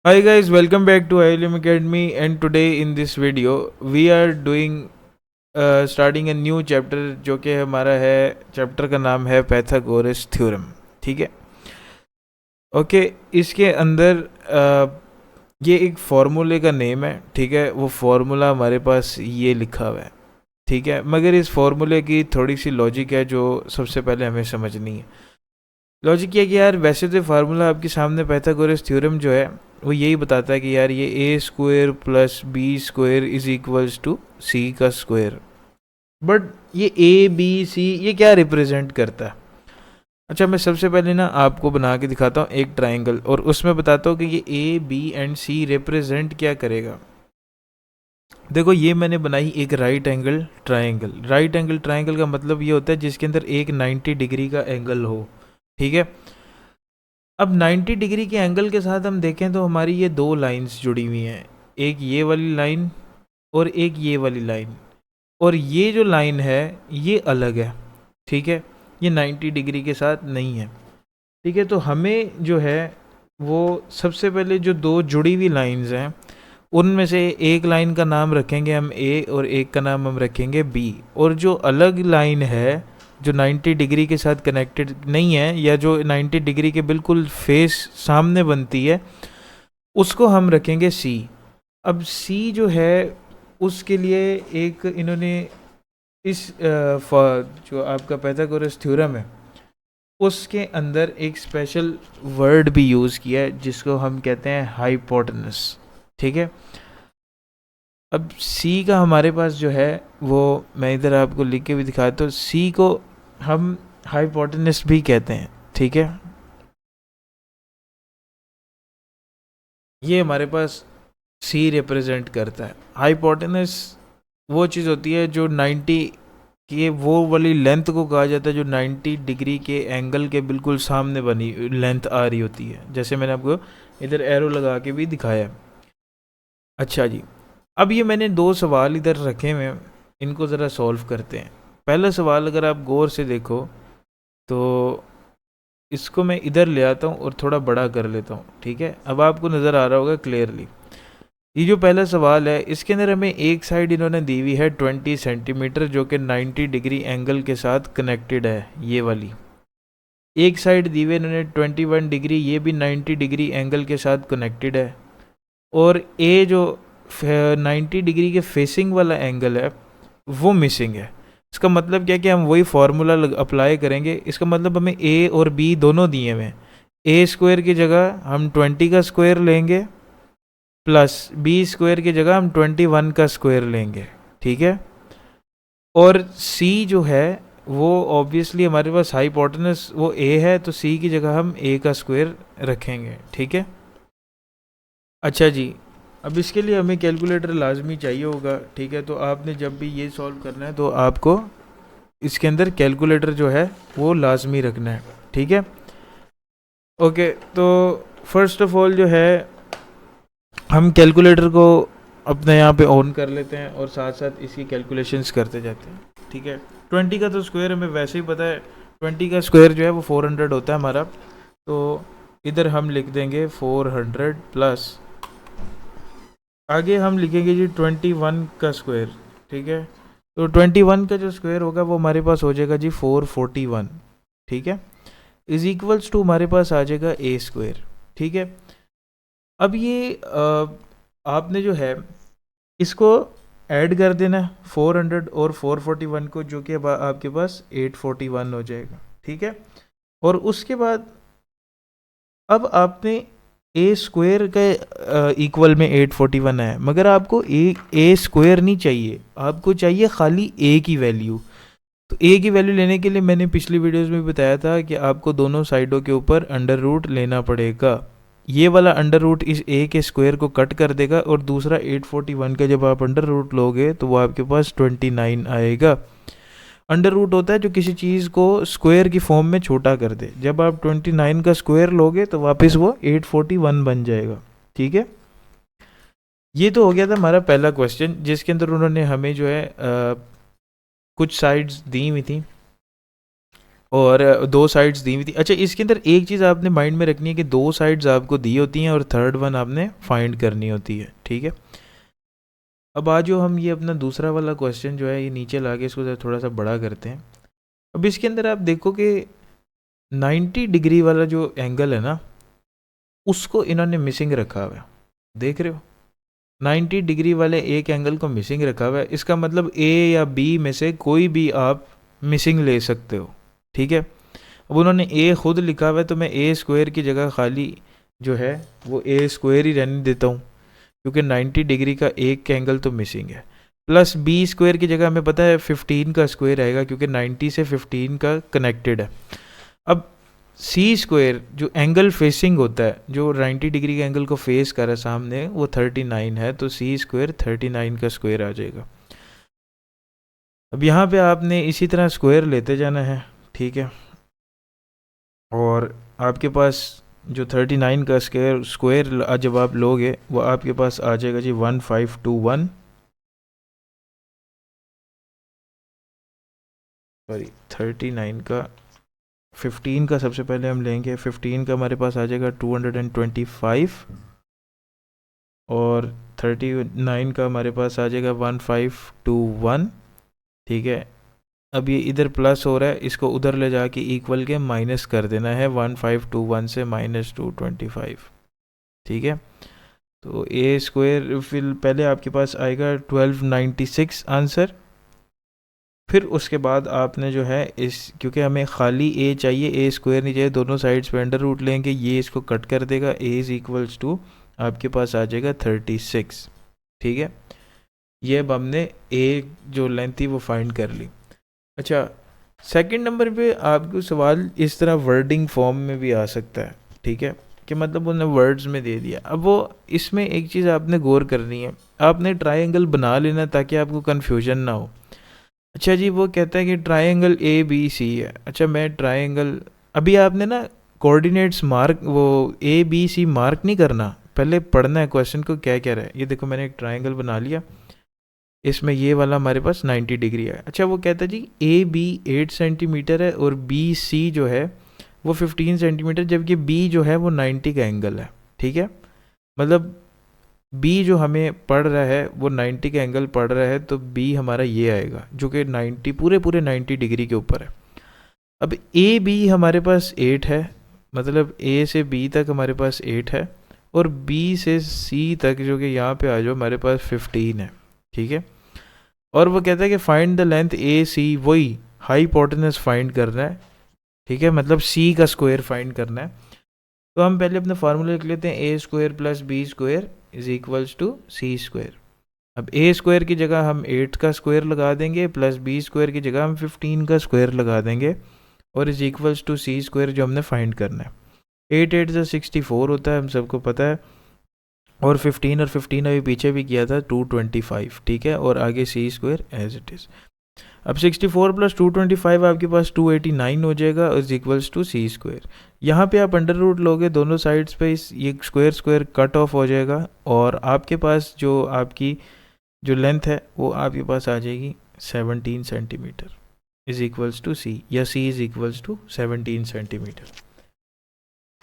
Hi guys, welcome back to ILM Academy, and today in this video we are doing starting a new chapter जो कि हमारा है chapter का नाम है पैथागोरस थ्योरम। ठीक है, ओके। इसके अंदर ये एक फार्मूले का नेम है। ठीक है, वो फार्मूला हमारे पास ये लिखा हुआ है। ठीक है, मगर इस फार्मूले की थोड़ी सी लॉजिक है जो सबसे पहले हमें समझनी है। लॉजिक ये है कि यार वैसे तो फार्मूला आपके सामने पैथागोरस थ्योरम जो है वो यही बताता है कि यार ये a square plus b square is equals to c का स्क्वायर। बट ये ए बी सी ये क्या रिप्रेजेंट करता है? अच्छा, मैं सबसे पहले ना आपको बना के दिखाता हूँ एक ट्राइंगल, और उसमें बताता हूँ कि ये A B and C represent क्या करेगा। देखो, ये मैंने बनाई एक right angle triangle. Right angle triangle का मतलब ये होता है जिसके अंदर एक 90 डिग्री का एंगल हो। ठीक है, अब 90 डिग्री के एंगल के साथ हम देखें तो हमारी ये दो लाइंस जुड़ी हुई हैं, एक ये वाली लाइन और एक ये वाली लाइन। और ये जो लाइन है ये अलग है। ठीक है, ये 90 डिग्री के साथ नहीं है। ठीक है, तो हमें जो है वो सबसे पहले जो दो जुड़ी हुई लाइंस हैं उनमें से एक लाइन का नाम रखेंगे हम ए और एक का नाम हम रखेंगे बी। और जो अलग लाइन है जो 90 डिग्री के साथ कनेक्टेड नहीं है या जो 90 डिग्री के बिल्कुल फेस सामने बनती है उसको हम रखेंगे सी। अब सी जो है उसके लिए एक इन्होंने इस जो आपका पैथागोरस थ्योरम है उसके अंदर एक स्पेशल वर्ड भी यूज़ किया है जिसको हम कहते हैं हाइपोटेनस। ठीक है, अब सी का हमारे पास जो है वो मैं इधर आपको लिख के भी दिखाया, तो सी को हम हाइपोटेनस भी कहते हैं। ठीक है, ये हमारे पास सी रिप्रेजेंट करता है। हाइपोटेनस वो चीज़ होती है जो 90 की वो वाली लेंथ को कहा जाता है जो 90 डिग्री के एंगल के बिल्कुल सामने बनी लेंथ आ रही होती है, जैसे मैंने आपको इधर एरो लगा के भी दिखाया है। अच्छा जी, अब ये मैंने दो सवाल इधर रखे हुए हैं, इनको ज़रा सॉल्व करते हैं। पहला सवाल अगर आप गौर से देखो तो इसको मैं इधर ले आता हूँ और थोड़ा बड़ा कर लेता हूँ। ठीक है, अब आपको नज़र आ रहा होगा क्लियरली। ये जो पहला सवाल है इसके अंदर हमें एक साइड इन्होंने दी हुई है 20 सेंटीमीटर जो कि 90 डिग्री एंगल के साथ कनेक्टेड है, ये वाली। एक साइड दी हुई इन्होंने 21 डिग्री, ये भी 90 डिग्री एंगल के साथ कनेक्टेड है। और ए जो 90 डिग्री के फेसिंग वाला एंगल है वो मिसिंग है। इसका मतलब क्या है कि हम वही फार्मूला अप्लाई करेंगे। इसका मतलब हमें ए और बी दोनों दिए हुए हैं। ए स्क्वायर की जगह हम 20 का स्क्वायर लेंगे प्लस बी स्क्वायर की जगह हम 21 का स्क्वायर लेंगे। ठीक है, और सी जो है वो ऑब्वियसली हमारे पास हाइपोटेनस वो ए है, तो सी की जगह हम ए का स्क्वायर रखेंगे। ठीक है, अच्छा जी, अब इसके लिए हमें कैलकुलेटर लाजमी चाहिए होगा। ठीक है, तो आपने जब भी ये सॉल्व करना है तो आपको इसके अंदर कैलकुलेटर जो है वो लाजमी रखना है। ठीक है, ओके। तो फर्स्ट ऑफ ऑल जो है हम कैलकुलेटर को अपने यहाँ पे ऑन कर लेते हैं और साथ साथ इसकी कैलकुलेशंस करते जाते हैं। ठीक है, 20 का तो स्क्वायर हमें वैसे ही पता है, 20 का स्क्वायर जो है वो 400 होता है हमारा। तो इधर हम लिख देंगे 400 प्लस आगे हम लिखेंगे जी 21 का स्क्वायर। ठीक है, तो 21 का जो स्क्वायर होगा वो हमारे पास हो जाएगा जी 441। ठीक है, इज इक्वल्स टू हमारे पास आ जाएगा ए स्क्वायर। ठीक है, अब ये आपने जो है इसको ऐड कर देना 400 और 441 को, जो कि आपके पास 841 हो जाएगा। ठीक है, और उसके बाद अब आपने ए स्क्वायर का इक्वल में 841 है, मगर आपको ए स्क्वायर नहीं चाहिए, आपको चाहिए खाली ए की वैल्यू। तो ए की वैल्यू लेने के लिए मैंने पिछली वीडियोस में बताया था कि आपको दोनों साइडों के ऊपर अंडर रूट लेना पड़ेगा। ये वाला अंडर रूट इस ए के स्क्वायर को कट कर देगा और दूसरा 841 का जब आप अंडर रूट लोगे तो वो आपके पास 29 आएगा। अंडर रूट होता है जो किसी चीज़ को स्क्वायर की फॉर्म में छोटा कर दे। जब आप 29 का स्क्वायर लोगे तो वापस वो 841 बन जाएगा। ठीक है, ये तो हो गया था हमारा पहला क्वेश्चन जिसके अंदर उन्होंने हमें जो है कुछ साइड्स दी हुई थी और दो साइड्स दी हुई थी। अच्छा, इसके अंदर एक चीज़ आपने माइंड में रखनी है कि दो साइड्स आपको दी होती हैं और थर्ड वन आपने फाइंड करनी होती है, ठीक है। अब आज जो हम ये अपना दूसरा वाला क्वेश्चन जो है ये नीचे ला के इसको थोड़ा सा बड़ा करते हैं। अब इसके अंदर आप देखो कि 90 डिग्री वाला जो एंगल है ना, उसको इन्होंने मिसिंग रखा हुआ है, देख रहे हो। 90 डिग्री वाले एक एंगल को मिसिंग रखा हुआ है, इसका मतलब ए या बी में से कोई भी आप मिसिंग ले सकते हो, ठीक है। अब उन्होंने ए खुद लिखा हुआ है तो मैं ए स्क्वायर की जगह खाली जो है वो ए स्क्वायर ही रहने देता हूँ, क्योंकि 90 डिग्री का एक एंगल तो मिसिंग है। प्लस बी स्क्वायर की जगह हमें पता है 15 का स्क्वायर आएगा, क्योंकि 90 से 15 का कनेक्टेड है। अब सी स्क्वायर जो एंगल फेसिंग होता है, जो 90 डिग्री के एंगल को फेस कर रहा है सामने, वो 39 है, तो सी स्क्वायर 39 का स्क्वायर आ जाएगा। अब यहाँ पे आपने इसी तरह स्क्वायर लेते जाना है, ठीक है। और आपके पास जो 39 का स्क्वायर जब आप लोगे वो आपके पास आ जाएगा जी 1521, सॉरी 39 का 15 का सबसे पहले हम लेंगे। 15 का हमारे पास आ जाएगा 225 और 39 का हमारे पास आ जाएगा 1521, ठीक है। अब ये इधर प्लस हो रहा है, इसको उधर ले जाके इक्वल के माइनस कर देना है 1521 से -225, ठीक है। तो ए स्क्वायर फिर पहले आपके पास आएगा 1296 आंसर। फिर उसके बाद आपने जो है इस, क्योंकि हमें खाली ए चाहिए, ए स्क्वायर नहीं चाहिए, दोनों साइड्स पे अंडर रूट लेंगे, ये इसको कट कर देगा, ए इज़ इक्वल्स टू आपके पास आ जाएगा 36, ठीक है। ये अब हमने ए जो लेंथ थी वो फाइंड कर ली। अच्छा, सेकंड नंबर पे आपको सवाल इस तरह वर्डिंग फॉर्म में भी आ सकता है, ठीक है, कि मतलब उन्होंने वर्ड्स में दे दिया। अब वो इसमें एक चीज़ आपने गौर करनी है, आपने ट्रायंगल बना लेना ताकि आपको कन्फ्यूजन ना हो। अच्छा जी, वो कहता है कि ट्रायंगल ए बी सी है। अच्छा, मैं ट्रायंगल, अभी आपने ना कोऑर्डिनेट्स मार्क, वो ए बी सी मार्क नहीं करना, पहले पढ़ना है क्वेश्चन को क्या कह रहा है। ये देखो मैंने एक ट्रायंगल बना लिया, इसमें ये वाला हमारे पास 90 डिग्री है। अच्छा, वो कहता है जी ए बी 8 सेंटीमीटर है और बी सी जो है वो 15 सेंटीमीटर, जबकि बी जो है वो 90 का एंगल है, ठीक है। मतलब बी जो हमें पढ़ रहा है वो 90 का एंगल पढ़ रहा है, तो बी हमारा ये आएगा जो कि 90 पूरे 90 डिग्री के ऊपर है। अब ए बी हमारे पास 8 है, मतलब ए से बी तक हमारे पास 8 है, और बी से सी तक जो कि यहाँ पे आ जाओ हमारे पास 15 है, ठीक है। और वो कहता है कि फाइंड द लेंथ ए सी, वही हाइपोटेनस फाइंड करना है, ठीक है, मतलब सी का स्क्वायर फाइंड करना है। तो हम पहले अपना फार्मूला लिख लेते हैं, a square plus b square is equals to C square. अब ए स्क्वायर की जगह हम 8 का स्क्वायर लगा देंगे, प्लस बी स्क्वायर की जगह हम 15 का स्क्वायर लगा देंगे, और is equals to C square जो हमने फाइंड करना है। 8 8 से 64 होता है, हम सबको पता है, और 15 और 15 अभी पीछे भी किया था 225, ठीक है, और आगे C square as it is. अब 64 प्लस 225 आपके पास 289 हो जाएगा, is equals to C square. यहाँ पे आप अंडर रूट लोगे दोनों साइड्स पे, इस ये स्क्वायर स्क्वायर कट ऑफ हो जाएगा, और आपके पास जो आपकी जो लेंथ है वो आपके पास आ जाएगी 17 सेंटीमीटर इज इक्वल्स टू सी, या सी इज इक्वल्स टू 17 सेंटीमीटर।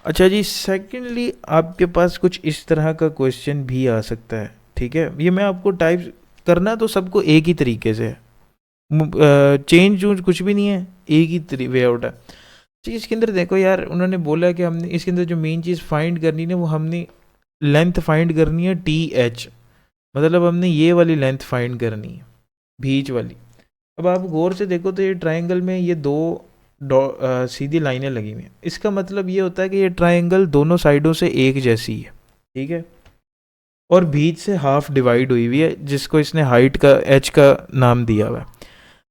अच्छा जी, सेकेंडली आपके पास कुछ इस तरह का क्वेश्चन भी आ सकता है, ठीक है। ये मैं आपको टाइप करना तो सबको एक ही तरीके से है, चेंज चूंज कुछ भी नहीं है, एक ही वे आउट है। ठीक, इसके अंदर देखो यार, उन्होंने बोला कि हमने इसके अंदर जो मेन चीज़ फाइंड करनी है वो हमने लेंथ फाइंड करनी है टी एच, मतलब हमने ये वाली लेंथ फाइंड करनी है, बीच वाली। अब आप गौर से देखो तो ये ट्रायंगल में ये दो सीधी लाइनें लगी हुई हैं, इसका मतलब ये होता है कि ये ट्रायंगल दोनों साइडों से एक जैसी है, ठीक है, और बीच से हाफ डिवाइड हुई हुई है, जिसको इसने हाइट का एच का नाम दिया हुआ है।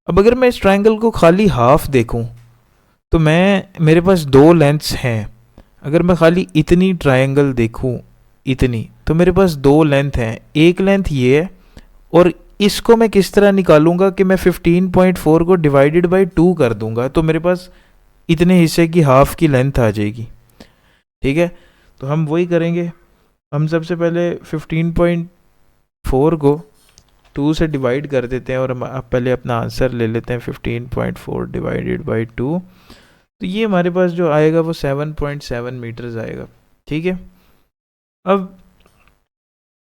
अब अगर मैं इस ट्रायंगल को खाली हाफ देखूं तो मेरे पास दो लेंथ्स हैं। अगर मैं खाली इतनी ट्रायंगल देखूं, इतनी, तो मेरे पास दो लेंथ हैं, एक लेंथ ये है, और इसको मैं किस तरह निकालूंगा कि मैं 15.4 को डिवाइडेड बाई 2 कर दूंगा, तो मेरे पास इतने हिस्से की हाफ की लेंथ आ जाएगी, ठीक है। तो हम वही करेंगे, हम सबसे पहले 15.4 को 2 से डिवाइड कर देते हैं, और हम पहले अपना आंसर ले लेते हैं 15.4 डिवाइडेड बाई 2, तो ये हमारे पास जो आएगा वो 7.7 मीटर्स आएगा, ठीक है। अब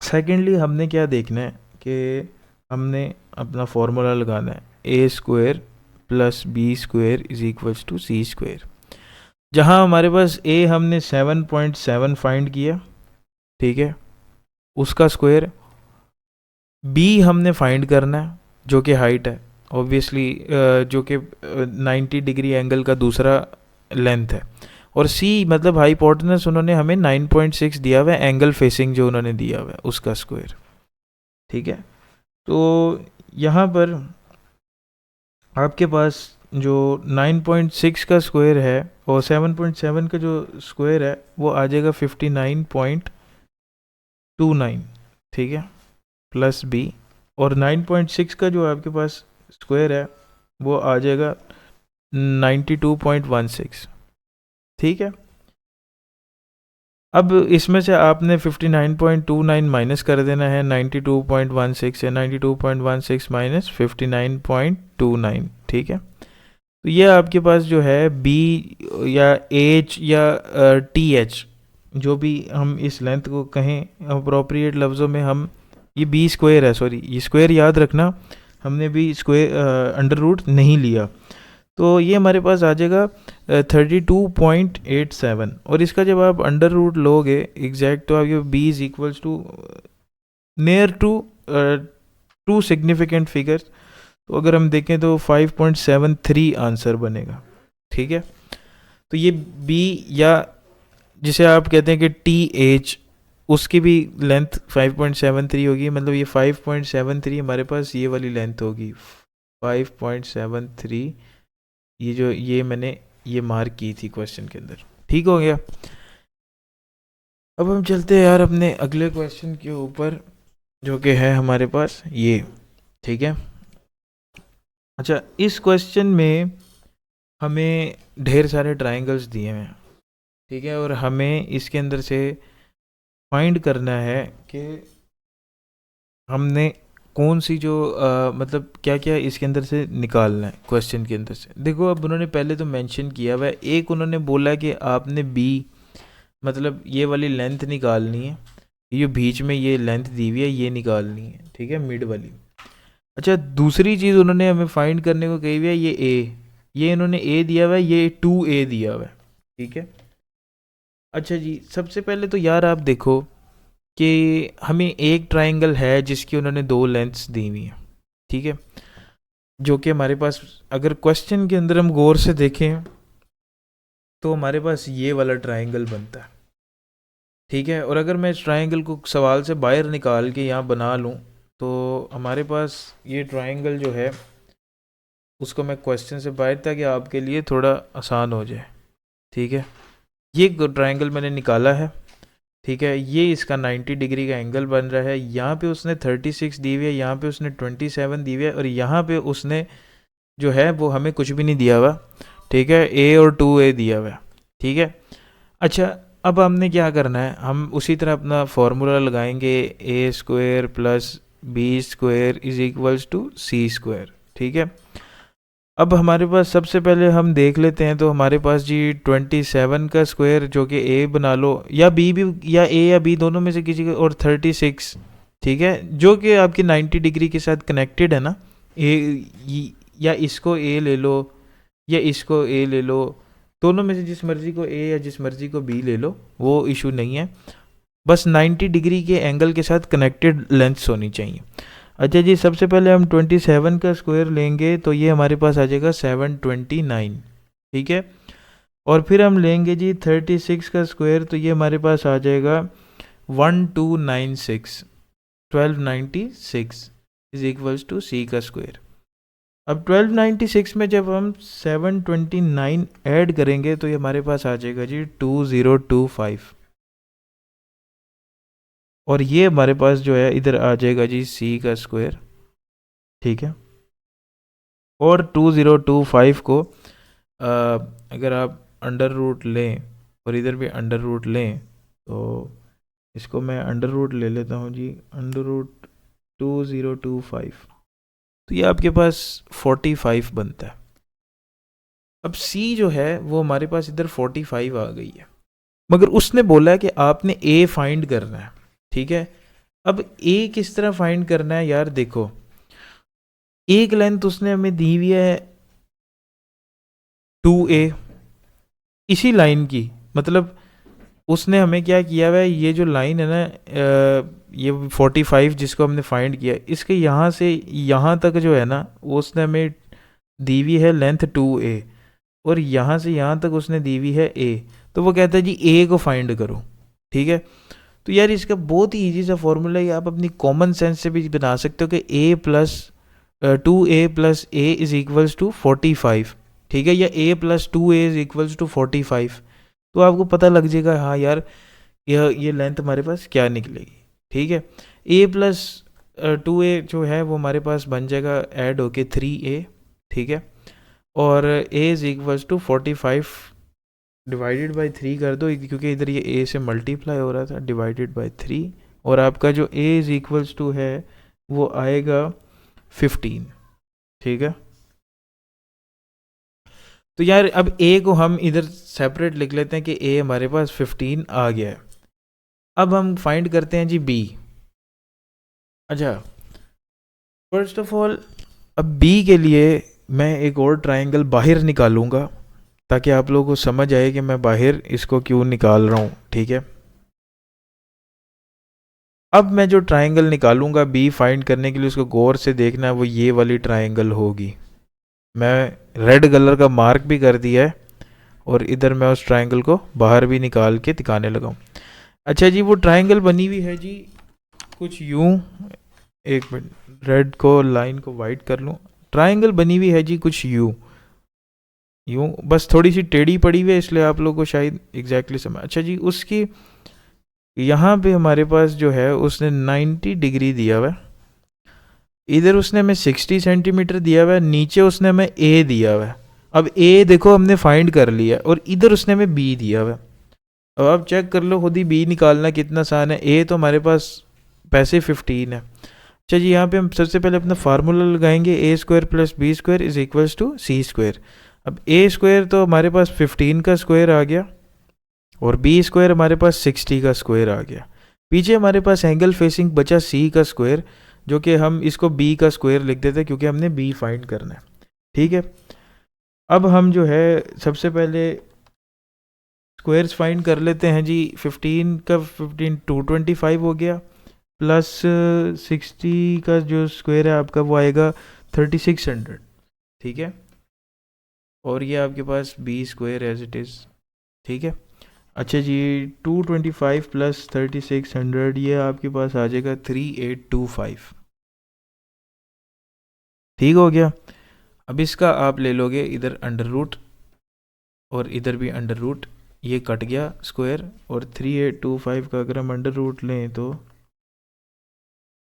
सेकेंडली हमने क्या देखना है कि हमने अपना फॉर्मूला लगाना है a square plus b square is equals to C square. जहाँ हमारे पास ए हमने 7.7 फाइंड किया, ठीक है, उसका स्क्वायर, बी हमने फाइंड करना है जो कि हाइट है ऑब्वियसली, जो कि 90 डिग्री एंगल का दूसरा लेंथ है, और सी मतलब हाइपोटेनस उन्होंने हमें 9.6 दिया हुआ है, एंगल फेसिंग जो उन्होंने दिया हुआ है उसका स्क्वायर, ठीक है। तो यहाँ पर आपके पास जो 9.6 का स्क्वायर है और 7.7 का जो स्क्वायर है वो आ जाएगा 59.29, ठीक है, प्लस बी, और 9.6 का जो आपके पास स्क्वायर है वो आ जाएगा 92.16, ठीक है। अब इसमें से आपने 59.29 माइनस कर देना है 92.16 से, 92.16 माइनस 59.29, ठीक है। तो ये आपके पास जो है बी या एच या टी एच, जो भी हम इस लेंथ को कहें अप्रोप्रिएट लफ्ज़ों में, हम ये बी स्क्वायर है, सॉरी ये स्क्वायर याद रखना, हमने भी स्क्वायर अंडर रूट नहीं लिया। तो ये हमारे पास आ जाएगा 32.87, और इसका जब आप अंडर रूट लोगे एग्जैक्ट तो आपके B is equals to near to two significant figures, तो अगर हम देखें तो 5.73 आंसर बनेगा, ठीक है। तो ये बी या जिसे आप कहते हैं कि टी एच, उसकी भी लेंथ 5.73 होगी, मतलब ये 5.73 हमारे पास ये वाली लेंथ होगी 5.73, ये जो ये मैंने ये मार्क की थी क्वेश्चन के अंदर, ठीक हो गया। अब हम चलते हैं यार अपने अगले क्वेश्चन के ऊपर जो कि है हमारे पास ये, ठीक है। अच्छा, इस क्वेश्चन में हमें ढेर सारे ट्रायंगल्स दिए हैं, ठीक है, और हमें इसके अंदर से फाइंड करना है कि हमने कौन सी जो मतलब क्या क्या इसके अंदर से निकालना है क्वेश्चन के अंदर से। देखो अब उन्होंने पहले तो मेंशन किया हुआ है, एक उन्होंने बोला कि आपने बी मतलब ये वाली लेंथ निकालनी है, ये बीच में ये लेंथ दी हुई है ये निकालनी है, ठीक है, मिड वाली। अच्छा, दूसरी चीज़ उन्होंने हमें फाइंड करने को कही हुई है, ये ए, ये इन्होंने ए दिया हुआ है, ये 2a दिया हुआ है, ठीक है। अच्छा जी, सबसे पहले तो यार आप देखो कि हमें एक ट्राइंगल है जिसकी उन्होंने दो लेंथ्स दी हुई हैं, ठीक है, जो कि हमारे पास अगर क्वेश्चन के अंदर हम गौर से देखें तो हमारे पास ये वाला ट्राइंगल बनता है, ठीक है। और अगर मैं इस ट्राइंगल को सवाल से बाहर निकाल के यहाँ बना लूँ तो हमारे पास ये ट्राइंगल जो है उसको मैं क्वेश्चन से बाहर, ताकि आपके लिए थोड़ा आसान हो जाए, ठीक है। ये ट्राइंगल मैंने निकाला है, ठीक है, ये इसका 90 डिग्री का एंगल बन रहा है, यहाँ पे उसने 36 दी हुई है, यहाँ पे उसने 27 दी हुई है, और यहाँ पे उसने जो है वो हमें कुछ भी नहीं दिया हुआ, ठीक है, ए और 2a दिया हुआ है, ठीक है। अच्छा, अब हमने क्या करना है, हम उसी तरह अपना फॉर्मूला लगाएंगे, a square plus b square is equals to C square, ठीक है। अब हमारे पास सबसे पहले हम देख लेते हैं, तो हमारे पास जी 27 का स्क्वायर जो कि ए बना लो या बी भी, या ए या बी दोनों में से किसी का, और 36, ठीक है, जो कि आपकी 90 डिग्री के साथ कनेक्टेड है ना, ए या इसको ए ले लो या इसको ए ले लो, दोनों में से जिस मर्जी को ए या जिस मर्जी को बी ले लो, वो इशू नहीं है, बस 90 डिग्री के एंगल के साथ कनेक्टेड लेंथ्स होनी चाहिए। अच्छा जी, सबसे पहले हम 27 का स्क्वायर लेंगे तो ये हमारे पास आ जाएगा 729, ठीक है। और फिर हम लेंगे जी 36 का स्क्वायर, तो ये हमारे पास आ जाएगा 1296, 1296 इज इक्वल्स टू सी का स्क्वायर। अब 1296 में जब हम 729 ऐड करेंगे तो ये हमारे पास आ जाएगा जी 2025, और ये हमारे पास जो है इधर आ जाएगा जी सी का स्क्वायर, ठीक है। और 2025 को अगर आप अंडर रूट लें और इधर भी अंडर रूट लें, तो इसको मैं अंडर रूट ले लेता हूँ जी, अंडर रूट 2025, तो ये आपके पास 45 बनता है। अब सी जो है वो हमारे पास इधर 45 आ गई है, मगर उसने बोला है कि आपने ए फाइंड करना है, ठीक है। अब ए किस तरह फाइंड करना है यार, देखो एक लेंथ उसने हमें दी हुई है 2a, इसी लाइन की, मतलब उसने हमें क्या किया हुआ है, ये जो लाइन है ना ये 45 जिसको हमने फाइंड किया, इसके यहाँ से यहाँ तक जो है ना वो उसने हमें दी हुई है लेंथ 2a, और यहाँ से यहाँ तक उसने दी हुई है a। तो वो कहता है जी a को फाइंड करो, ठीक है। तो यार इसका बहुत ही ईजी सा फॉर्मूला है, आप अपनी कॉमन सेंस से भी बना सकते हो कि a plus 2a plus a is equals to 45, ठीक है, या a plus 2a is equals to 45। तो आपको पता लग जाएगा हाँ यार ये लेंथ हमारे पास क्या निकलेगी, ठीक है। a प्लस 2a जो है वो हमारे पास बन जाएगा ऐड होके 3a, ठीक है, और a is equals to 45 divided by 3 कर दो, क्योंकि इधर ये a से मल्टीप्लाई हो रहा था, डिवाइडेड बाई 3, और आपका जो a इज इक्वल्स टू है वो आएगा 15, ठीक है। तो यार अब a को हम इधर सेपरेट लिख लेते हैं कि a हमारे पास 15 आ गया है। अब हम फाइंड करते हैं जी b। अच्छा, फर्स्ट ऑफ ऑल अब b के लिए मैं एक और ट्रायंगल बाहर निकालूंगा ताकि आप लोगों को समझ आए कि मैं बाहर इसको क्यों निकाल रहा हूँ, ठीक है। अब मैं जो ट्रायंगल निकालूंगा बी फाइंड करने के लिए, उसको गौर से देखना है, वो ये वाली ट्रायंगल होगी। मैं रेड कलर का मार्क भी कर दिया है और इधर मैं उस ट्रायंगल को बाहर भी निकाल के दिखाने लगा हूँ। अच्छा जी, वो ट्रायंगल बनी हुई है जी कुछ यूँ, एक मिनट रेड को लाइन को वाइट कर लूँ। ट्रायंगल बनी हुई है जी कुछ यूँ यूँ, बस थोड़ी सी टेढ़ी पड़ी हुई है इसलिए आप लोगों को शायद एग्जैक्टली समझ। अच्छा जी, उसकी यहाँ पे हमारे पास जो है उसने 90 डिग्री दिया हुआ है, इधर उसने हमें 60 सेंटीमीटर दिया हुआ है, नीचे उसने हमें ए दिया हुआ है। अब ए देखो हमने फाइंड कर लिया, और इधर उसने हमें बी दिया हुआ है। अब आप चेक कर लो खुद ही, बी निकालना कितना आसान है। ए तो हमारे पास पैसे 15 है। अच्छा जी, यहाँ पे हम सबसे पहले अपना फार्मूला लगाएंगे, a square plus b square is equals to C square. अब ए स्क्वायर तो हमारे पास 15 का स्क्वायर आ गया, और बी स्क्वायर हमारे पास 60 का स्क्वायर आ गया। पीछे हमारे पास एंगल फेसिंग बचा सी का स्क्वायर, जो कि हम इसको बी का स्क्वायर लिख देते हैं क्योंकि हमने बी फाइंड करना है, ठीक है। अब हम जो है सबसे पहले स्क्वायर्स फाइंड कर लेते हैं जी। 15 का 15 225 हो गया, प्लस 60 का जो स्क्वायर है आपका वो आएगा 3600, ठीक है, और ये आपके पास b square as it is, ठीक है। अच्छा जी, 225 प्लस 3600 ये आपके पास आ जाएगा 3825, ठीक हो गया। अब इसका आप ले लोगे इधर अंडर रूट और इधर भी अंडर रूट, ये कट गया स्क्वायर, और 3825 का अगर हम अंडर रूट लें तो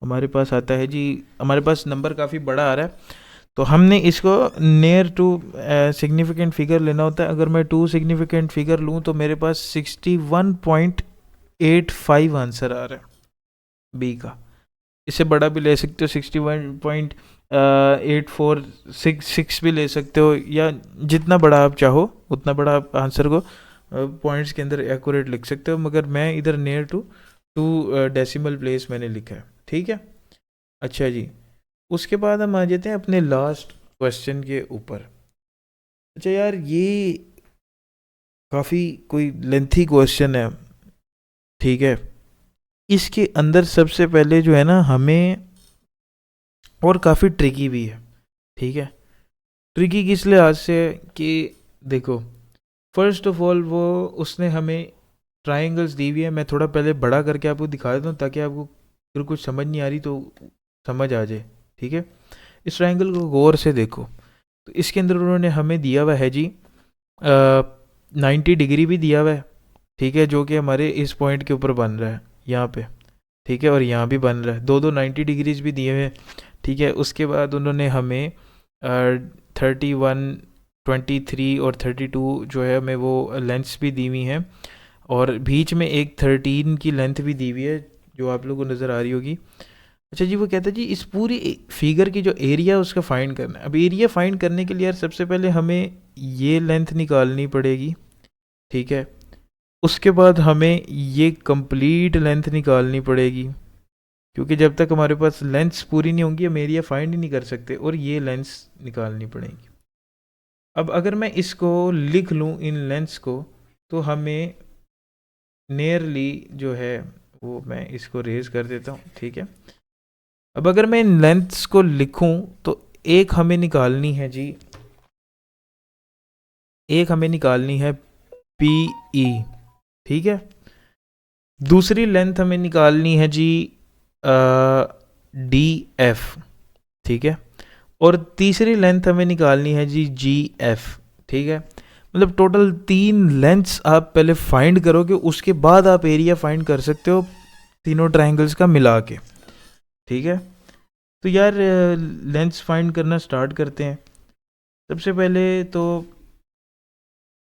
हमारे पास आता है जी, हमारे पास नंबर काफ़ी बड़ा आ रहा है, तो हमने इसको नियर टू सिग्निफिकेंट फिगर लेना होता है। अगर मैं 2 सिग्निफिकेंट फिगर लूँ तो मेरे पास 61.85 आंसर आ रहा है बी का। इससे बड़ा भी ले सकते हो, 61.846 भी ले सकते हो, या जितना बड़ा आप चाहो उतना बड़ा आप आंसर को पॉइंट्स के अंदर एक्यूरेट लिख सकते हो, मगर मैं इधर नियर टू 2 डेसिमल प्लेस मैंने लिखा है, ठीक है। अच्छा जी, उसके बाद हम आ जाते हैं अपने लास्ट क्वेश्चन के ऊपर। अच्छा यार, ये काफ़ी कोई लेंथी क्वेश्चन है, ठीक है। इसके अंदर सबसे पहले जो है ना हमें, और काफ़ी ट्रिकी भी है, ठीक है। ट्रिकी किस लिहाज से कि देखो, फर्स्ट ऑफ ऑल वो उसने हमें ट्राइंगल्स दी हुई है। मैं थोड़ा पहले बड़ा करके आपको दिखा देता हूँ ताकि आपको फिर कुछ समझ नहीं आ रही तो समझ आ जाए, ठीक है। इस ट्राइंगल को गौर से देखो, तो इसके अंदर उन्होंने हमें दिया हुआ है जी 90 डिग्री भी दिया हुआ है, ठीक है, जो कि हमारे इस पॉइंट के ऊपर बन रहा है यहाँ पे, ठीक है, और यहाँ भी बन रहा है, दो 90 डिग्रीज भी दिए हुए हैं, ठीक है। उसके बाद उन्होंने हमें 31, 23 और 32 जो है हमें वो लेंथ्स भी दी हुई हैं, और बीच में एक 13 की लेंथ भी दी हुई है जो आप लोगों को नज़र आ रही होगी। अच्छा जी, वो कहता है जी इस पूरी फिगर की जो एरिया उसका फाइंड करना है। अब एरिया फाइंड करने के लिए यार सबसे पहले हमें ये लेंथ निकालनी पड़ेगी, ठीक है। उसके बाद हमें ये कंप्लीट लेंथ निकालनी पड़ेगी, क्योंकि जब तक हमारे पास लेंथ्स पूरी नहीं होंगी हम एरिया फाइंड ही नहीं कर सकते, और ये लेंथ्स निकालनी पड़ेगी। अब अगर मैं इसको लिख लूँ इन लेंथ्स को, तो हमें नियरली जो है वो, मैं इसको रेज कर देता हूँ, ठीक है। अब अगर मैं इन लेंथ्स को लिखूं तो एक हमें निकालनी है जी, एक हमें निकालनी है पी ई, ठीक है। दूसरी लेंथ हमें निकालनी है जी डी एफ, ठीक है। और तीसरी लेंथ हमें निकालनी है जी जी एफ, ठीक है। मतलब टोटल 3 लेंथ्स आप पहले फाइंड करोगे, उसके बाद आप एरिया फाइंड कर सकते हो तीनों ट्रायंगल्स का मिला के, ठीक है। तो यार लेंथ्स फाइंड करना स्टार्ट करते हैं। सबसे पहले तो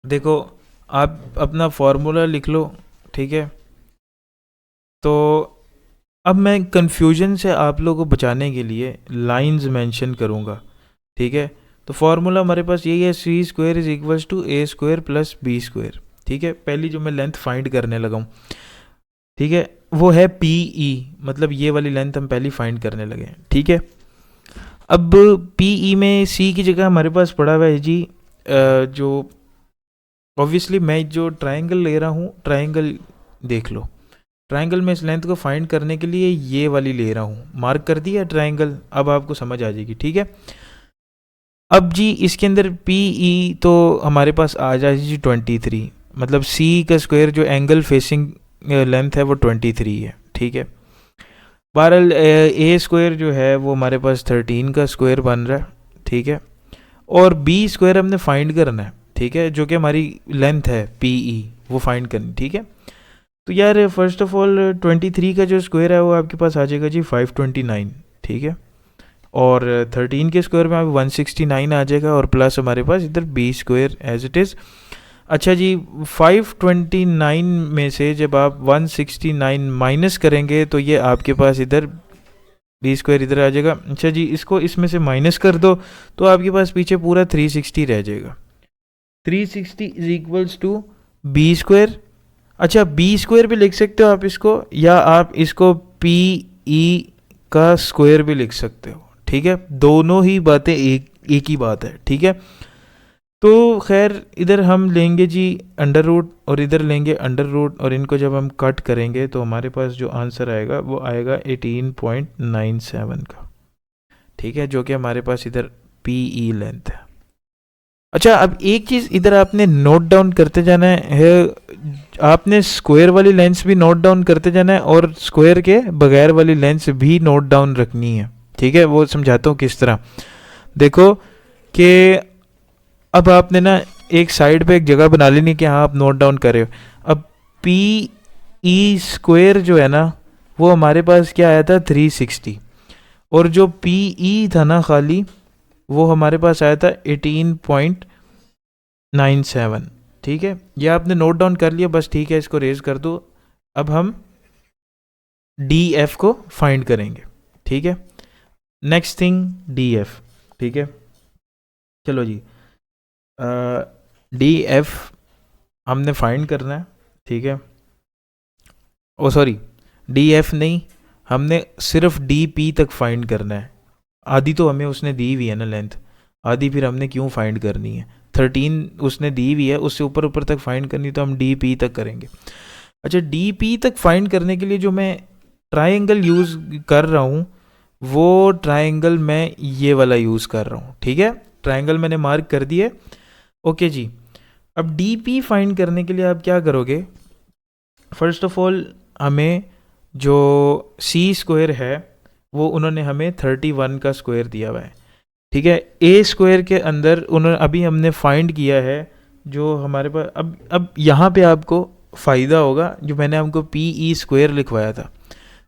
देखो, आप अपना फॉर्मूला लिख लो, ठीक है। तो अब मैं कन्फ्यूजन से आप लोगों को बचाने के लिए लाइंस मेंशन करूँगा, ठीक है। तो फार्मूला हमारे पास यही है, c square is equals to a square plus b square, ठीक है। पहली जो मैं लेंथ फाइंड करने लगा हूँ, ठीक है, वो है पी ई, मतलब ये वाली लेंथ हम पहली फाइंड करने लगे हैं, ठीक है। अब पी ई में सी की जगह हमारे पास पड़ा हुआ है जी जो ऑब्वियसली मैं जो ट्रायंगल ले रहा हूँ, ट्रायंगल देख लो, ट्रायंगल में इस लेंथ को फाइंड करने के लिए ये वाली ले रहा हूँ, मार्क कर दिया ट्रायंगल, अब आपको समझ आ जाएगी, ठीक है। अब जी इसके अंदर पी ई तो हमारे पास आ जाएगी जी 23, मतलब सी का स्क्वायर जो एंगल फेसिंग लेंथ है वो 23 है, ठीक है। बहरहाल ए स्क्वायर जो है वो हमारे पास 13 का स्क्वायर बन रहा है, ठीक है। और बी स्क्वायर हमने फाइंड करना है, ठीक है, जो कि हमारी लेंथ है पी ई, वो फाइंड करनी, ठीक है। तो यार फर्स्ट ऑफ ऑल 23 का जो स्क्वायर है वो आपके पास आ जाएगा जी 529, ठीक है। और 13 के स्क्वायर में आप 169 आ जाएगा, और प्लस हमारे पास इधर B square as it is. अच्छा जी, 529 में से जब आप 169 माइनस करेंगे तो ये आपके पास इधर बी स्क्वायर इधर आ जाएगा। अच्छा जी, इसको इसमें से माइनस कर दो तो आपके पास पीछे पूरा 360 रह जाएगा। 360 is equals to B square. अच्छा, बी स्क्वायर भी लिख सकते हो आप इसको, या आप इसको पी ई का स्क्वायर भी लिख सकते हो, ठीक है। दोनों ही बातें एक ही बात है, ठीक है। तो खैर इधर हम लेंगे जी अंडर रूट और इधर लेंगे अंडर रूट, और इनको जब हम कट करेंगे तो हमारे पास जो आंसर आएगा वो आएगा 18.97 का, ठीक है, जो कि हमारे पास इधर पी ई लेंथ है। अच्छा, अब एक चीज़ इधर आपने नोट डाउन करते जाना है, आपने स्क्वायर वाली लेंस भी नोट डाउन करते जाना है, और स्क्वायर के बगैर वाली लेंस भी नोट डाउन रखनी है, ठीक है। वो समझाता हूँ किस तरह। देखो कि अब आपने ना एक साइड पे एक जगह बना लेनी कि हाँ आप नोट डाउन कर रहे हो। अब पी ई स्क्वायर जो है ना वो हमारे पास क्या आया था 360, और जो पी ई था ना खाली वो हमारे पास आया था 18.97, ठीक है। ये आपने नोट डाउन कर लिया बस, ठीक है, इसको रेज कर दो। अब हम डी एफ को फाइंड करेंगे, ठीक है। नेक्स्ट थिंग डी एफ, ठीक है। चलो जी, डी एफ हमने फाइंड करना है, ठीक है। ओ सॉरी, डी एफ नहीं, हमने सिर्फ डी पी तक फाइंड करना है। आधी तो हमें उसने दी हुई है ना लेंथ, आधी फिर हमने क्यों फाइंड करनी है, 13 उसने दी हुई है, उससे ऊपर ऊपर तक फाइंड करनी, तो हम डी पी तक करेंगे। अच्छा, डी पी तक फाइंड करने के लिए जो मैं ट्रायंगल यूज़ कर रहा हूँ वो ट्रायंगल मैं ये वाला यूज़ कर रहा हूँ, ठीक है। ट्रायंगल मैंने मार्क कर दिया, ओके जी। अब डी पी फाइंड करने के लिए आप क्या करोगे, फर्स्ट ऑफ ऑल हमें जो सी स्क्वायर है वो उन्होंने हमें 31 का स्क्वायर दिया हुआ है, ठीक है। ए स्क्वायर के अंदर उन्होंने अभी हमने फाइंड किया है जो हमारे पास, अब यहाँ पे आपको फ़ायदा होगा जो मैंने हमको पी ई स्क्वायर लिखवाया था।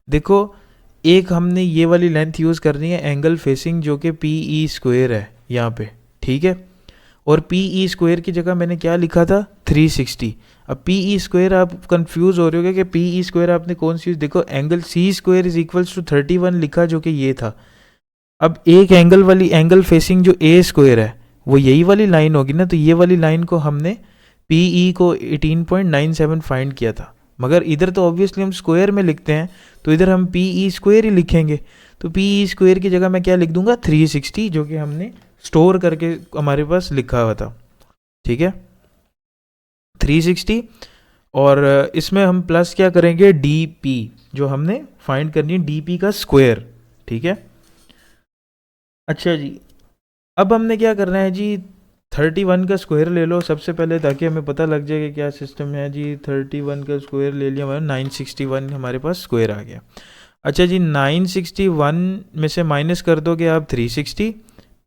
देखो, एक हमने ये वाली लेंथ यूज़ करनी है एंगल फेसिंग जो कि पी ई स्क्वायर है यहाँ पे, ठीक है। और पी ई स्क्वायर की जगह मैंने क्या लिखा था 360। अब पी ई स्क्वायर आप कंफ्यूज हो रहे हो कि पी ई स्क्वायर आपने कौन सी, देखो angle C square is equals to 31 लिखा जो कि ये था। अब एक एंगल वाली एंगल फेसिंग जो ए स्क्वायर है वो यही वाली लाइन होगी ना, तो ये वाली लाइन को हमने पी ई को 18.97 फाइंड किया था, मगर इधर तो ऑब्वियसली हम स्क्वायर में लिखते हैं तो इधर हम पी ई स्क्वायर ही लिखेंगे। तो पी ई स्क्वायर की जगह मैं क्या लिख दूंगा 360, जो कि हमने स्टोर करके हमारे पास लिखा हुआ था, ठीक है 360। और इसमें हम प्लस क्या करेंगे डी पी, जो हमने फाइंड करनी है डी पी का स्क्वायर, ठीक है। अच्छा जी, अब हमने क्या करना है जी 31 का स्क्वायर ले लो सबसे पहले, ताकि हमें पता लग जाए कि क्या सिस्टम है जी। 31 का स्क्वायर ले लिया, हमारा 961 हमारे पास स्क्वायर आ गया। अच्छा जी 961 में से माइनस कर दोगे आप 360,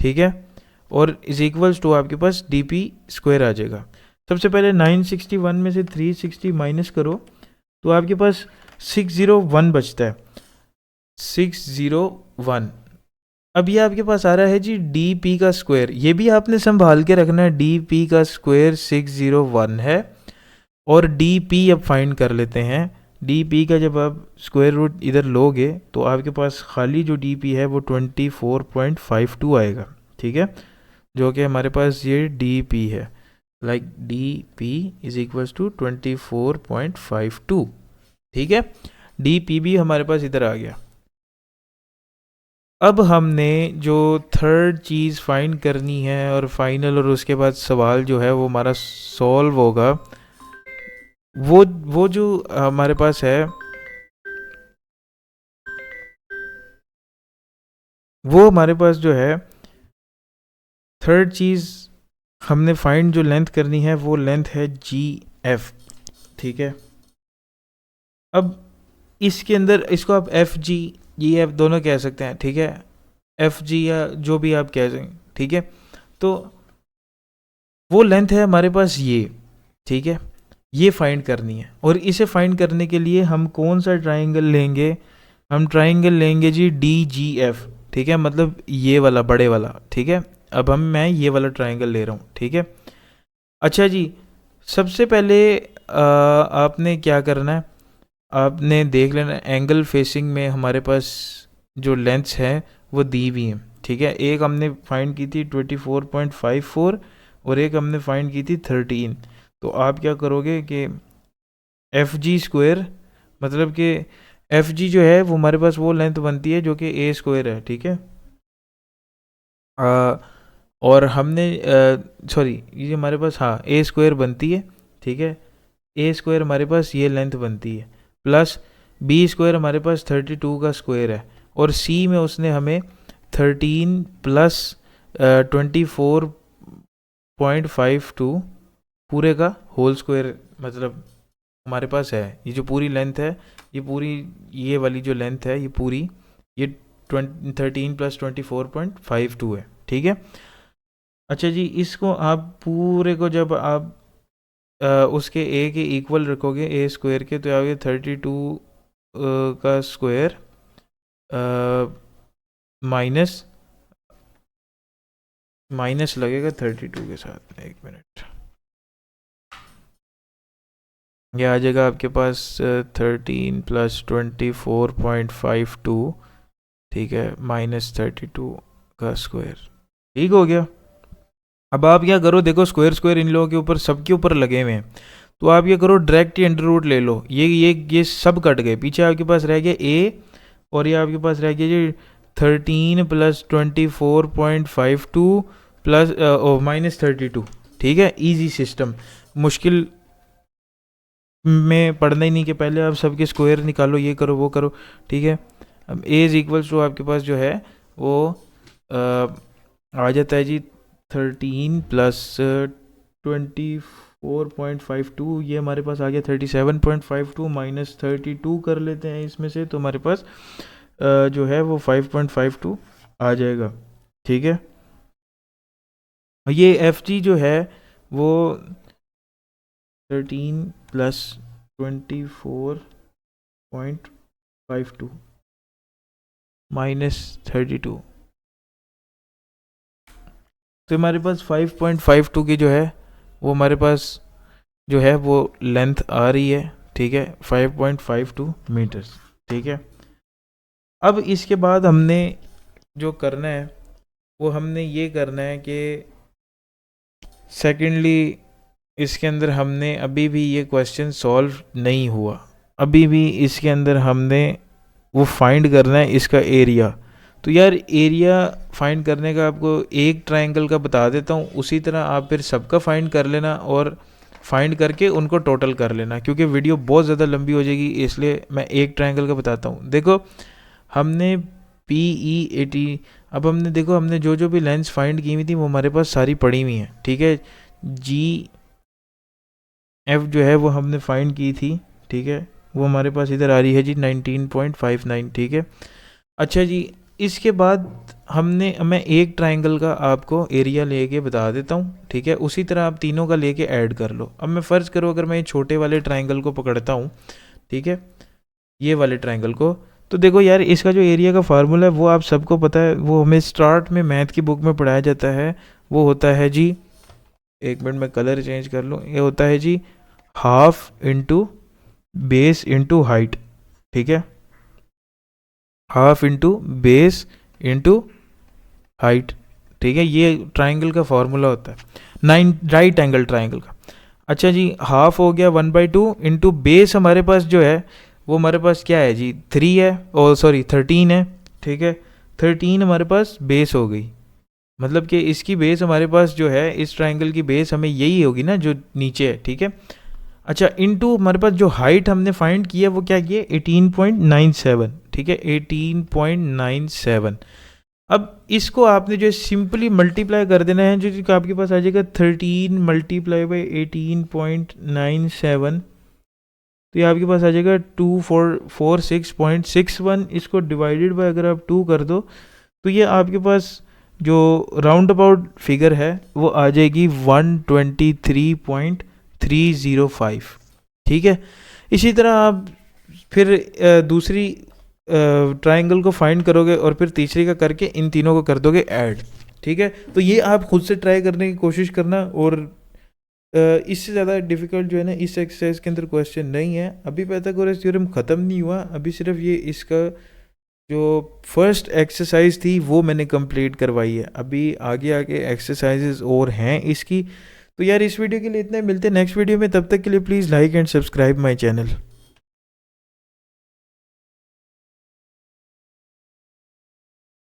ठीक है, और इज इक्वल्स टू आपके पास डी पी स्क्वायर आ जाएगा। सबसे पहले 961 में से 360 माइनस करो तो आपके पास 601 बचता है, 601। अब ये आपके पास आ रहा है जी डी पी का स्क्वायर, ये भी आपने संभाल के रखना है, डी पी का स्क्वायर 601 है। और डी पी अब फाइंड कर लेते हैं। डी पी का जब आप स्क्वायर रूट इधर लोगे तो आपके पास खाली जो डी पी है वो 24.52 आएगा, ठीक है, जो कि हमारे पास ये डी पी है, like D P is equals to 24.52, ठीक है। डी पी भी हमारे पास इधर आ गया। अब हमने जो थर्ड चीज़ फाइंड करनी है और फाइनल, और उसके बाद सवाल जो है वो हमारा सॉल्व होगा, वो जो हमारे पास है वो हमारे पास जो है थर्ड चीज़ हमने फाइंड जो लेंथ करनी है वो लेंथ है जी एफ, ठीक है। अब इसके अंदर इसको आप एफ जी जी एफ दोनों कह सकते हैं, ठीक है, एफ जी या जो भी आप कह सकें, ठीक है। तो वो लेंथ है हमारे पास ये, ठीक है, ये फाइंड करनी है। और इसे फाइंड करने के लिए हम कौन सा ट्राइंगल लेंगे, हम ट्राइंगल लेंगे जी डी जी एफ, ठीक है, मतलब ये वाला बड़े वाला, ठीक है। अब मैं ये वाला ट्राइंगल ले रहा हूँ, ठीक है। अच्छा जी, सबसे पहले आपने क्या करना है, आपने देख लेना एंगल फेसिंग में हमारे पास जो लेंथ्स हैं वो दी हुई हैं, ठीक है। एक हमने फाइंड की थी 24.54 और एक हमने फाइंड की थी 13। तो आप क्या करोगे कि एफ जी स्क्वायर, मतलब कि एफ जी जो है वो हमारे पास वो लेंथ बनती है जो कि ए स्क्वायर है, ठीक है। और हमने सॉरी ये हमारे पास हाँ ए स्क्वायर बनती है, ठीक है। ए स्क्वायर हमारे पास ये लेंथ बनती है, प्लस बी स्क्वायर हमारे पास 32 का स्क्वायर है, और सी में उसने हमें 13 प्लस 24.52 पूरे का होल स्क्वायर मतलब हमारे पास है। ये जो पूरी लेंथ है, ये पूरी ये वाली जो लेंथ है ये पूरी ये 13 + 24.52 है, ठीक है। अच्छा जी, इसको आप पूरे को जब आप उसके ए के इक्वल रखोगे ए स्क्वायर के, तो आओगे 32 का स्क्वायर माइनस माइनस लगेगा 32 के साथ, एक मिनट, ये आ जाएगा आपके पास 13 + 24.52, ठीक है, -32 का स्क्वायर, ठीक हो गया। अब आप क्या करो, देखो स्क्वायर स्क्वायर इन लोगों के ऊपर सबके ऊपर लगे हुए हैं, तो आप क्या करो डायरेक्ट ही अंडर रूट ले लो, ये सब कट गए, पीछे आपके पास रह गया ए, और ये आपके पास रह गया जी 13 + 24.52 प्लस -32, ठीक है। इजी सिस्टम, मुश्किल में पढ़ना ही नहीं कि पहले आप सबके स्क्वायर निकालो, ये करो वो करो, ठीक है। अब ए इज इक्वल्स टू आपके पास जो है वो आ जाता है जी 13 + 24.52, ये हमारे पास आ गया 37.52 -32 कर लेते हैं इसमें से, तो हमारे पास जो है वो 5.52 आ जाएगा, ठीक है। ये एफ जी जो है वो 13 + 24.52 -32 तो हमारे पास 5.52 की जो है वो हमारे पास जो है वो लेंथ आ रही है, ठीक है, 5.52 मीटर्स, ठीक है। अब इसके बाद हमने जो करना है वो हमने ये करना है कि सेकेंडली इसके अंदर हमने अभी भी ये क्वेश्चन सॉल्व नहीं हुआ, अभी भी इसके अंदर हमने वो फाइंड करना है इसका एरिया। तो यार एरिया फाइंड करने का आपको एक ट्रायंगल का बता देता हूँ, उसी तरह आप फिर सबका फाइंड कर लेना और फाइंड करके उनको टोटल कर लेना, क्योंकि वीडियो बहुत ज़्यादा लंबी हो जाएगी, इसलिए मैं एक ट्रायंगल का बताता हूँ। देखो हमने PE80, अब हमने देखो हमने जो जो भी लेंस फाइंड की हुई थी वो हमारे पास सारी पड़ी हुई हैं, ठीक है। GF जो है वो हमने फाइंड की थी, ठीक है, वो हमारे पास इधर आ रही है जी 19.59, ठीक है। अच्छा जी, इसके बाद मैं एक ट्रायंगल का आपको एरिया लेके बता देता हूँ, ठीक है, उसी तरह आप तीनों का लेके ऐड कर लो। अब मैं फ़र्ज़ करो अगर मैं ये छोटे वाले ट्रायंगल को पकड़ता हूँ, ठीक है, ये वाले ट्रायंगल को, तो देखो यार इसका जो एरिया का फार्मूला है वो आप सबको पता है, वो हमें स्टार्ट में मैथ की बुक में पढ़ाया जाता है। वो होता है जी, एक मिनट में कलर चेंज कर लूँ, ये होता है जी half into base into height, ठीक है, half into base into height, ठीक है, ये ट्राइंगल का फॉर्मूला होता है, 9 राइट एंगल ट्राइंगल का। अच्छा जी, हाफ हो गया 1/2 इंटू बेस हमारे पास जो है वो हमारे पास क्या है जी 3 है, और सॉरी 13 है, ठीक है, 13 हमारे पास बेस हो गई, मतलब कि इसकी बेस हमारे पास जो है इस ट्राइंगल की बेस हमें यही होगी ना जो नीचे है, ठीक है। अच्छा इंटू हमारे पास जो हाइट हमने फाइंड किया वो क्या किया 18.97, ठीक है, 18.97। अब इसको आपने जो सिंपली मल्टीप्लाई कर देना है, जो आपके पास आ जाएगा 13 मल्टीप्लाई बाई 18.97, तो ये आपके पास आ जाएगा 2446.61। इसको डिवाइडेड बाय अगर आप 2 कर दो तो ये आपके पास जो राउंड अबाउट फिगर है वो आ जाएगी 123.305, ठीक है। इसी तरह आप फिर दूसरी ट्रायंगल को फाइंड करोगे और फिर तीसरी का करके इन तीनों को कर दोगे ऐड, ठीक है। तो ये आप खुद से ट्राई करने की कोशिश करना, और इससे ज़्यादा डिफ़िकल्ट जो है ना इस एक्सरसाइज के अंदर क्वेश्चन नहीं है। अभी पाइथागोरस थ्योरम ख़त्म नहीं हुआ, अभी सिर्फ ये इसका जो फर्स्ट एक्सरसाइज थी वो मैंने कंप्लीट करवाई है, अभी आगे आगे एक्सरसाइजेज और हैं इसकी। तो यार इस वीडियो के लिए इतना ही, मिलते हैं नेक्स्ट वीडियो में, तब तक के लिए please like and subscribe my channel.